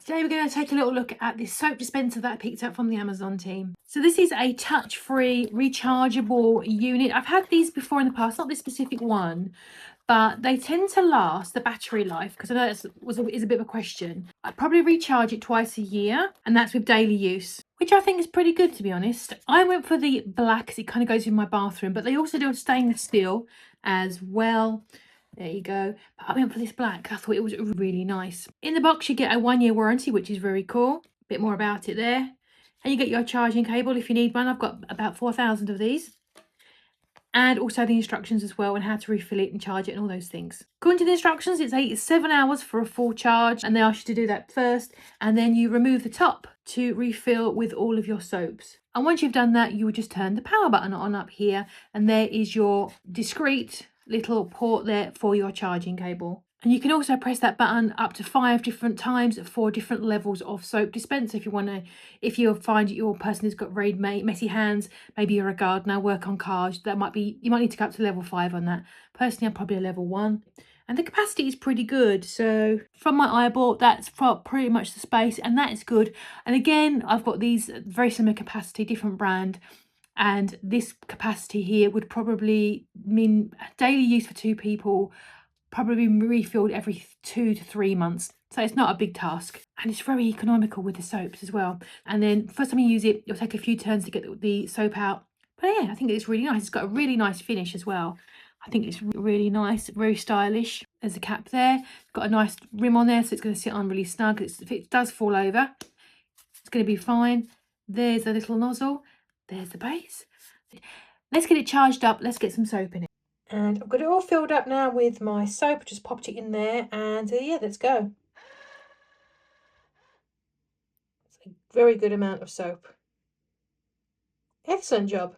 Today we're going to take a little look at this soap dispenser that I picked up from the Amazon team. So this is a touch-free rechargeable unit. I've had these before in the past, not this specific one, but they tend to last, the battery life, because I know that is a bit of a question. I probably recharge it twice a year, and that's with daily use, which I think is pretty good, to be honest. I went for the black because it kind of goes in my bathroom, but they also do a stainless steel as well. There you go. But I went for this black. I thought it was really nice. In the box, you get a 1-year warranty, which is very cool. A bit more about it there. And you get your charging cable if you need one. I've got about 4,000 of these. And also the instructions as well, and how to refill it and charge it and all those things. According to the instructions, it's 7 hours for a full charge, and they ask you to do that first, and then you remove the top to refill with all of your soaps. And once you've done that, you would just turn the power button on up here, and there is your discreet little port there for your charging cable. And you can also press that button up to 5 different times for different levels of soap dispenser. If you find your person has got very messy hands, maybe you're a gardener, work on cars, you might need to go up to level 5 on that. Personally, I'm probably a level 1. And the capacity is pretty good. So from my eyeball, that's for pretty much the space, and that is good. And again, I've got these very similar capacity, different brand. And this capacity here would probably mean daily use for 2 people, probably refilled every 2 to 3 months. So it's not a big task, and it's very economical with the soaps as well. And then first time you use it, you'll take a few turns to get the soap out. But yeah, I think it's really nice. It's got a really nice finish as well. I think it's really nice, very stylish. There's a cap there. It's got a nice rim on there, so it's going to sit on really snug. If it does fall over, it's going to be fine. There's a little nozzle. There's the base. Let's get it charged up. Let's get some soap in it. And I've got it all filled up now with my soap. Just popped it in there, and yeah, let's go. It's a very good amount of soap. Excellent job.